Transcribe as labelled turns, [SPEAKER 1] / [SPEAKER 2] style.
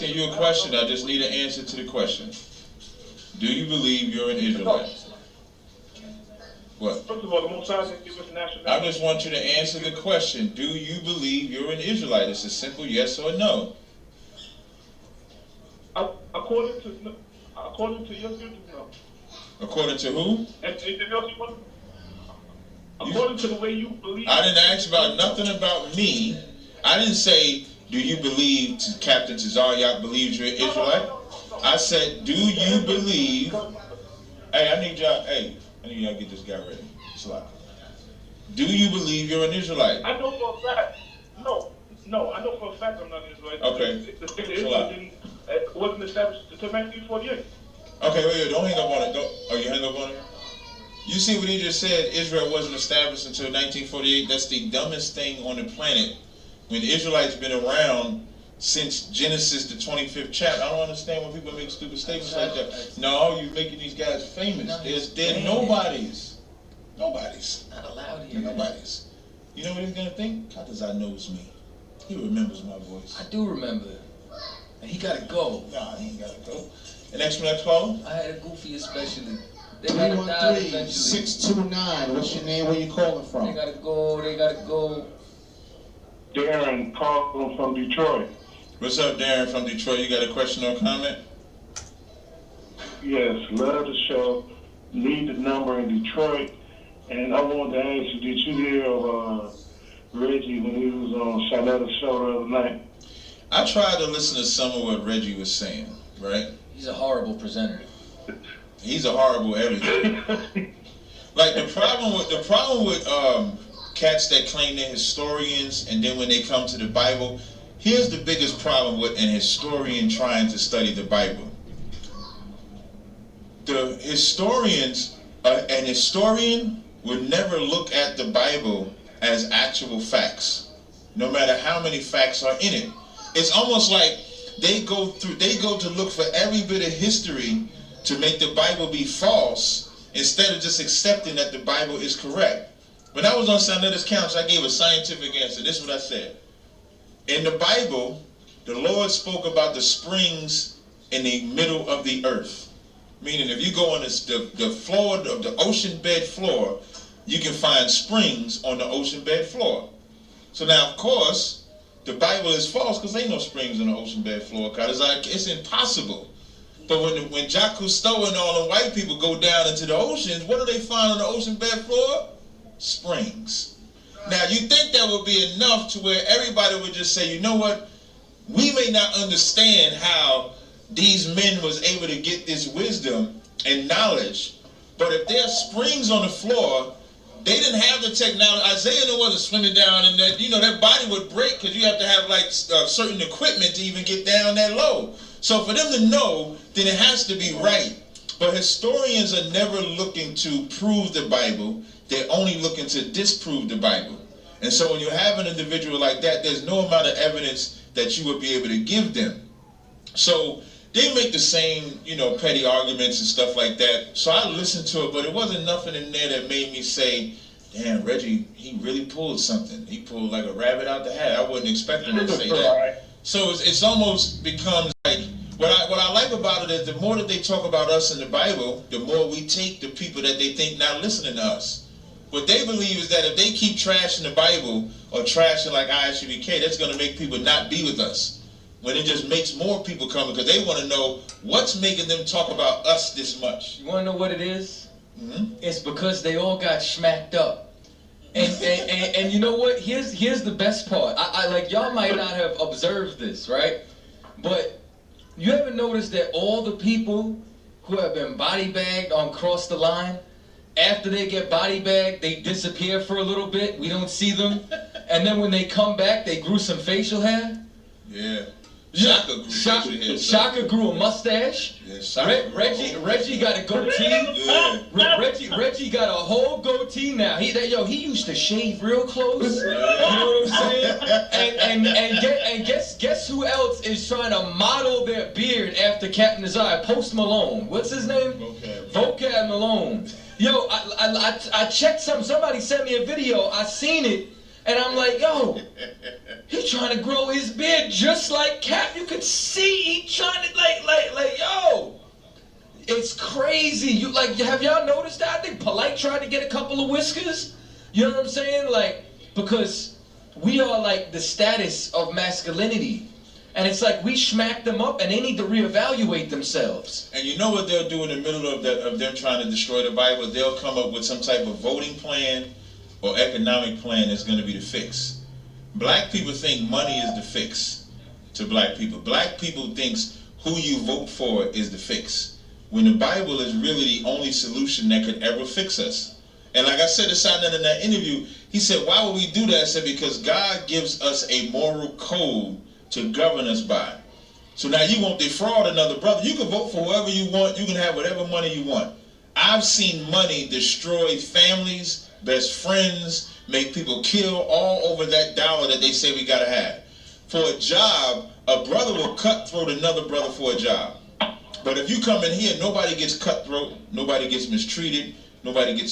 [SPEAKER 1] asking you a question. I just need an answer to the question. Do you believe you're an Israelite? What?
[SPEAKER 2] First of all, the Most High didn't give us nationality.
[SPEAKER 1] I just want you to answer the question. Do you believe you're an Israelite? It's a simple yes or no.
[SPEAKER 2] According to your scripture, no.
[SPEAKER 1] According to who?
[SPEAKER 2] Anything else you want? According to the way you believe.
[SPEAKER 1] I didn't ask about nothing about me. I didn't say, do you believe Captain Tazaryak believes you're an Israelite?
[SPEAKER 2] No.
[SPEAKER 1] I said, do you believe? Hey, I need y'all get this guy ready. Slide. Do you believe you're an Israelite?
[SPEAKER 2] I know for a fact. No, I know for a fact I'm not an Israelite.
[SPEAKER 1] Okay.
[SPEAKER 2] The state of Israel wasn't established until 1948.
[SPEAKER 1] Okay, wait, don't hang up on it. You hang up on it? You see what he just said? Israel wasn't established until 1948. That's the dumbest thing on the planet. When the Israelites been around since Genesis, the 25th chapter. I don't understand when people make stupid statements like that. No, you're making these guys famous. They're nobodies. Nobody's.
[SPEAKER 3] Not allowed here.
[SPEAKER 1] Nobody's. You know what he's going to think? How does I knows me? He remembers my voice.
[SPEAKER 3] I do remember. And he got to go.
[SPEAKER 1] Nah, he ain't got to go. And next call?
[SPEAKER 3] I had a goofy especially. They got to die eventually.
[SPEAKER 4] 313-629. What's your name? Where you calling from?
[SPEAKER 3] They got to go.
[SPEAKER 2] Darren calling from Detroit.
[SPEAKER 1] What's up, Darren from Detroit? You got a question or comment?
[SPEAKER 2] Yes, love the show. Need the number in Detroit. And I wanted to ask you, did you hear of Reggie when he was on Charlotte's show the other night?
[SPEAKER 1] I tried to listen to some of what Reggie was saying, right?
[SPEAKER 3] He's a horrible presenter.
[SPEAKER 1] He's a horrible everything. Like the problem with cats that claim they're historians and then when they come to the Bible, here's the biggest problem with an historian trying to study the Bible. The historians, an historian would never look at the Bible as actual facts, no matter how many facts are in it. It's almost like they go to look for every bit of history to make the Bible be false instead of just accepting that the Bible is correct. When I was on Charlotte's couch, I gave a scientific answer. This is what I said. In the Bible, the Lord spoke about the springs in the middle of the earth. Meaning if you go on the floor of the ocean bed floor, you can find springs on the ocean bed floor. So now, of course, the Bible is false because there ain't no springs on the ocean bed floor. Cause it's impossible. But when Jacques Cousteau and all the white people go down into the oceans, what do they find on the ocean bed floor? Springs. Now, you think that would be enough to where everybody would just say, you know what? We may not understand how these men was able to get this wisdom and knowledge, but if there are springs on the floor, they didn't have the technology. Isaiah knew wasn't swimming down in that, that body would break because you have to have like certain equipment to even get down that low. So for them to know, then it has to be right. But historians are never looking to prove the Bible. They're only looking to disprove the Bible. And so when you have an individual like that, there's no amount of evidence that you would be able to give them. So they make the same, petty arguments and stuff like that. So I listened to it, but it wasn't nothing in there that made me say, damn, Reggie, he really pulled something. He pulled like a rabbit out the hat. I wasn't expecting him to say that. So it's almost becomes like, what I like about it is the more that they talk about us in the Bible, the more we take the people that they think not listening to us. What they believe is that if they keep trashing the Bible or trashing like ISUBK, that's going to make people not be with us. When it just makes more people come because they want to know what's making them talk about us this much.
[SPEAKER 3] You want to know what it is?
[SPEAKER 1] Mm-hmm.
[SPEAKER 3] It's because they all got smacked up. And you know what? Here's the best part. I like y'all might not have observed this, right? But you ever notice that all the people who have been body bagged on Cross the Line, after they get body bagged, they disappear for a little bit. We don't see them. And then when they come back, they grew some facial hair.
[SPEAKER 1] Yeah.
[SPEAKER 3] Shaka grew a mustache.
[SPEAKER 1] Yeah,
[SPEAKER 3] Reggie got a goatee.
[SPEAKER 1] Yeah.
[SPEAKER 3] Reggie got a whole goatee now. He used to shave real close. You know what I'm saying? And guess who else is trying to model their beard after Captain Isaiah? Post Malone. What's his name? Vocab Malone. Yo, I checked something. Somebody sent me a video. I seen it, and I'm like, yo. He trying to grow his beard just like Cap. You could see he trying to like yo. It's crazy. You like have y'all noticed that? I think Polite tried to get a couple of whiskers. You know what I'm saying? Like because we are like the status of masculinity. And it's like we smack them up and they need to reevaluate themselves.
[SPEAKER 1] And you know what they'll do in the middle of them trying to destroy the Bible? They'll come up with some type of voting plan or economic plan that's going to be the fix. Black people think money is the fix to black people. Black people thinks who you vote for is the fix. When the Bible is really the only solution that could ever fix us. And like I said to Simon in that interview, he said, why would we do that? I said, because God gives us a moral code to govern us by. So now you won't defraud another brother. You can vote for whoever you want. You can have whatever money you want. I've seen money destroy families, best friends, make people kill all over that dollar that they say we gotta have. For a job, a brother will cutthroat another brother for a job. But if you come in here, nobody gets cutthroat, nobody gets mistreated, nobody gets